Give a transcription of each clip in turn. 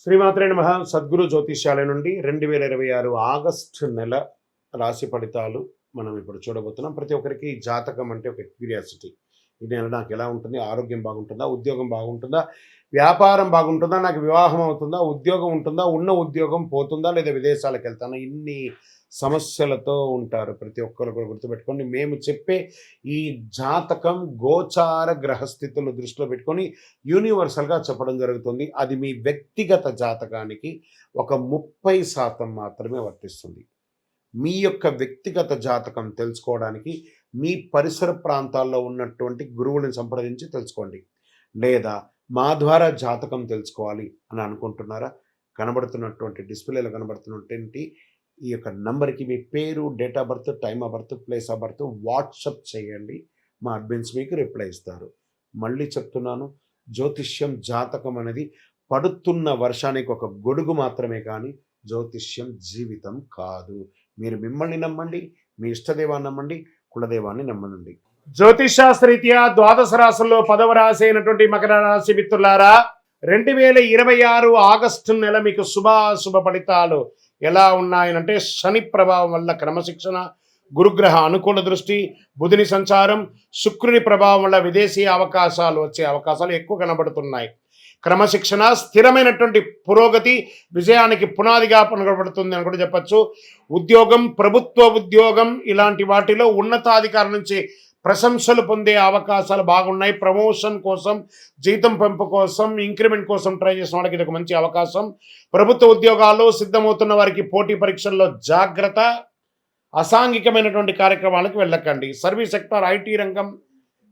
శ్రీమాత్రే నమః. సద్గురు జ్యోతిష్యాలయం నుండి 2026 ఆగస్టు నెల రాశి ఫలితాలు మనం ఇప్పుడు చూడబోతున్నాం. ప్రతి ఒక్కరికి జాతకం అంటే ఒక క్యూరియాసిటీ. ఈ నెల నాకు ఎలా ఉంటుంది, ఆరోగ్యం బాగుంటుందా, ఉద్యోగం బాగుంటుందా, వ్యాపారం బాగుంటుందా, నాకు వివాహం అవుతుందా, ఉద్యోగం ఉంటుందా, ఉన్న ఉద్యోగం పోతుందా, లేదా విదేశాలకు వెళ్తానా, ఇన్ని సమస్యలతో ఉంటారు. ప్రతి ఒక్కరు కూడా గుర్తుపెట్టుకోండి, మేము చెప్పే ఈ జాతకం గోచార గ్రహస్థితులు దృష్టిలో పెట్టుకొని యూనివర్సల్గా చెప్పడం జరుగుతుంది. అది మీ వ్యక్తిగత జాతకానికి ఒక 30% మాత్రమే వర్తిస్తుంది. మీ యొక్క వ్యక్తిగత జాతకం తెలుసుకోవడానికి మీ పరిసర ప్రాంతాల్లో ఉన్నటువంటి గురువులను సంప్రదించి తెలుసుకోండి. లేదా మా ద్వారా జాతకం తెలుసుకోవాలి అని అనుకుంటున్నారా? కనబడుతున్నటువంటి డిస్ప్లేలో కనబడుతున్నటువంటి ఈ యొక్క నంబర్కి మీ పేరు, date of birth, time of birth, place of birth WhatsApp చేయండి. మా అడ్మిన్స్ మీకు రిప్లై ఇస్తారు. మళ్ళీ చెప్తున్నాను, జ్యోతిష్యం జాతకం అనేది పడుతున్న వర్షానికి ఒక గొడుగు మాత్రమే, కానీ జ్యోతిష్యం జీవితం కాదు. మీరు మిమ్మల్ని నమ్మండి, మీ ఇష్టదేవాన్ని నమ్మండి, కులదేవాన్ని నమ్మనండి. జ్యోతిషాస్త్రరీత్యా ద్వాదశ రాశుల్లో 10వ రాశి అయినటువంటి మకర రాశి మిత్రులారా, 2026 ఆగస్టు నెల మీకు శుభాశుభ ఫలితాలు ఎలా ఉన్నాయనంటే, శని ప్రభావం వల్ల క్రమశిక్షణ, గురుగ్రహ అనుకూల దృష్టి, బుధుని సంచారం, శుక్రుని ప్రభావం వల్ల విదేశీ అవకాశాలు వచ్చే అవకాశాలు ఎక్కువ కనబడుతున్నాయి. క్రమశిక్షణ, స్థిరమైనటువంటి పురోగతి విజయానికి పునాదిగా కనబడుతుంది అని కూడా చెప్పచ్చు. ఉద్యోగం, ప్రభుత్వ ఉద్యోగం ఇలాంటి వాటిలో ఉన్నతాధికారుల నుంచి ప్రశంసలు పొందే అవకాశాలు బాగున్నాయి. ప్రమోషన్ కోసం, జీతం పెంపు కోసం, ఇంక్రిమెంట్ కోసం ట్రై చేసిన వాళ్ళకి ఇది ఒక మంచి అవకాశం. ప్రభుత్వ ఉద్యోగాల్లో సిద్ధమవుతున్న వారికి పోటీ పరీక్షల్లో జాగ్రత్త. అసాంఘికమైనటువంటి కార్యక్రమాలకు వెళ్ళకండి. సర్వీస్ సెక్టార్, ఐటీ రంగం,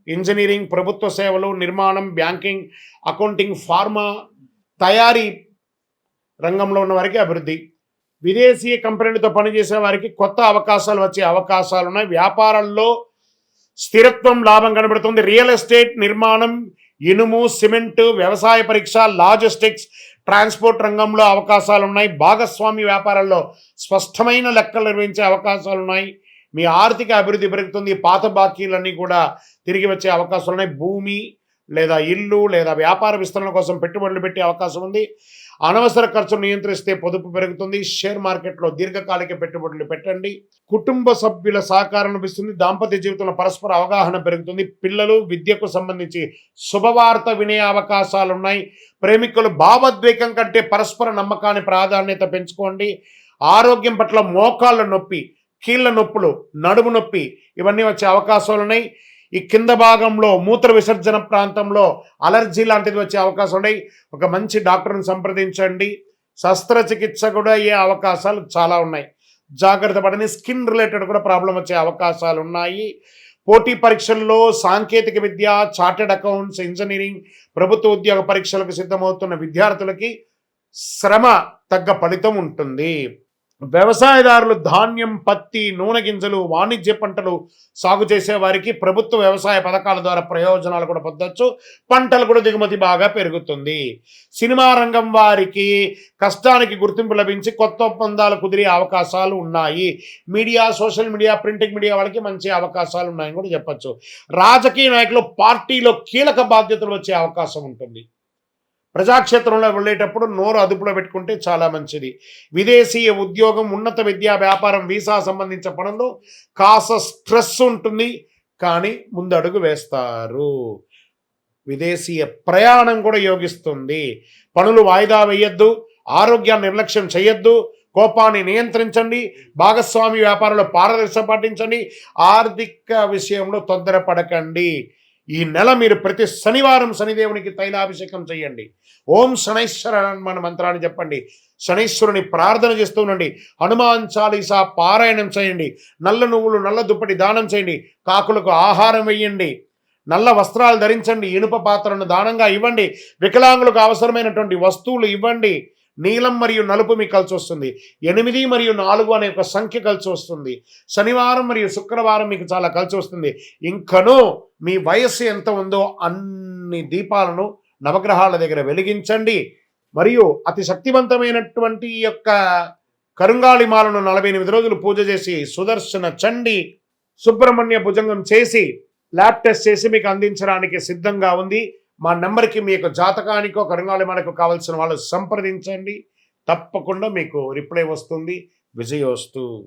ఇంజనీరింగ్, ప్రభుత్వ సేవలు, నిర్మాణం, బ్యాంకింగ్, అకౌంటింగ్, ఫార్మా, తయారీ రంగంలో ఉన్న వారికి అభివృద్ధి. విదేశీ కంపెనీలతో పనిచేసే వారికి కొత్త అవకాశాలు వచ్చే అవకాశాలు ఉన్నాయి. వ్యాపారాల్లో స్థిరత్వం, లాభం కనబడుతుంది. రియల్ ఎస్టేట్, నిర్మాణం, ఇనుము, సిమెంట్, వ్యవసాయ పరీక్ష, లాజిస్టిక్స్, ట్రాన్స్పోర్ట్ రంగంలో అవకాశాలు ఉన్నాయి. భాగస్వామి వ్యాపారాల్లో స్పష్టమైన లెక్కలు నిర్వహించే అవకాశాలు ఉన్నాయి. మీ ఆర్థిక అభివృద్ధి పెరుగుతుంది. పాత బాకీలన్నీ కూడా తిరిగి వచ్చే అవకాశాలు ఉన్నాయి. భూమి లేదా ఇల్లు లేదా వ్యాపార విస్తరణ కోసం పెట్టుబడులు పెట్టే అవకాశం ఉంది. అనవసర ఖర్చులు నియంత్రిస్తే పొదుపు పెరుగుతుంది. షేర్ మార్కెట్లో దీర్ఘకాలిక పెట్టుబడులు పెట్టండి. కుటుంబ సభ్యుల సహకారం లభిస్తుంది. దాంపత్య జీవితంలో పరస్పర అవగాహన పెరుగుతుంది. పిల్లలు, విద్యకు సంబంధించి శుభవార్త వినే అవకాశాలు ఉన్నాయి. ప్రేమికులు భావోద్వేగం కంటే పరస్పర నమ్మకాన్ని ప్రాధాన్యత పెంచుకోండి. ఆరోగ్యం పట్ల మోకాళ్ళ నొప్పి, కీళ్ళ నొప్పులు, నడుము నొప్పి ఇవన్నీ వచ్చే అవకాశాలు ఉన్నాయి. ఈ కింద భాగంలో మూత్ర విసర్జన ప్రాంతంలో అలర్జీ లాంటిది వచ్చే అవకాశం ఉన్నాయి. ఒక మంచి డాక్టర్ని సంప్రదించండి. శస్త్రచికిత్స కూడా అయ్యే అవకాశాలు చాలా ఉన్నాయి. జాగ్రత్త పడని. స్కిన్ రిలేటెడ్ కూడా ప్రాబ్లం వచ్చే అవకాశాలు ఉన్నాయి. పోటీ పరీక్షల్లో సాంకేతిక విద్య, చార్టెడ్ అకౌంట్స్, ఇంజనీరింగ్, ప్రభుత్వ ఉద్యోగ పరీక్షలకు సిద్ధమవుతున్న విద్యార్థులకి శ్రమ తగ్గ ఫలితం ఉంటుంది. వ్యవసాయదారులు ధాన్యం, పత్తి, నూనె గింజలు, వాణిజ్య పంటలు సాగు చేసే వారికి ప్రభుత్వ వ్యవసాయ పథకాల ద్వారా ప్రయోజనాలు కూడా పొందొచ్చు. పంటలు కూడా దిగుమతి బాగా పెరుగుతుంది. సినిమా రంగం వారికి కష్టానికి గుర్తింపు లభించి కొత్త ఒప్పందాలు కుదిరే అవకాశాలు ఉన్నాయి. Media, social media, printing media వాళ్ళకి మంచి అవకాశాలు ఉన్నాయని కూడా చెప్పచ్చు. రాజకీయ నాయకులు పార్టీలో కీలక బాధ్యతలు వచ్చే అవకాశం ఉంటుంది. ప్రజాక్షేత్రంలో వెళ్ళేటప్పుడు నోరు అదుపులో పెట్టుకుంటే చాలా మంచిది. విదేశీయ ఉద్యోగం, ఉన్నత విద్యా, వ్యాపారం, వీసా సంబంధించిన పనుల్లో కాస్త స్ట్రెస్ ఉంటుంది, కానీ ముందడుగు వేస్తారు. విదేశీయ ప్రయాణం కూడా యోగిస్తుంది. పనులు వాయిదా వేయొద్దు. ఆరోగ్యాన్ని నిర్లక్ష్యం చేయొద్దు. కోపాన్ని నియంత్రించండి. భాగస్వామి వ్యాపారంలో పారదర్శకత పాటించండి. ఆర్థిక విషయంలో తొందరపడకండి. ఈ నెల మీరు ప్రతి శనివారం శనిదేవునికి తైలాభిషేకం చేయండి. ఓం శనైశ్వర మన మంత్రాన్ని చెప్పండి. శనైశ్వరుని ప్రార్థన చేస్తూ ఉండండి. హనుమాన్ చాలీసా పారాయణం చేయండి. నల్ల నువ్వులు, నల్ల దుప్పటి దానం చేయండి. కాకులకు ఆహారం వేయండి. నల్ల వస్త్రాలు ధరించండి. ఇనుప పాత్రను దానంగా ఇవ్వండి. వికలాంగులకు అవసరమైనటువంటి వస్తువులు ఇవ్వండి. నీలం మరియు నలుపు మీకు కలిసి వస్తుంది. 8 మరియు 4 అనే ఒక సంఖ్య కలిసి వస్తుంది. శనివారం మరియు శుక్రవారం మీకు చాలా కలిసి వస్తుంది. ఇంకనూ మీ వయస్సు ఎంత ఉందో అన్ని దీపాలను నవగ్రహాల దగ్గర వెలిగించండి. మరియు అతి శక్తివంతమైనటువంటి ఈ యొక్క కరుంగాళి మాలను 48 రోజులు పూజ చేసి, సుదర్శన చండి, సుబ్రహ్మణ్య భుజంగం చేసి, ల్యాబ్ టెస్ట్ చేసి మీకు అందించడానికి సిద్ధంగా ఉంది. మా నెంబర్కి మీ యొక్క జాతకానికో కరుణాలయమానికో కావాల్సిన వాళ్ళు సంప్రదించండి. తప్పకుండా మీకు రిప్లై వస్తుంది. విజయోస్తు.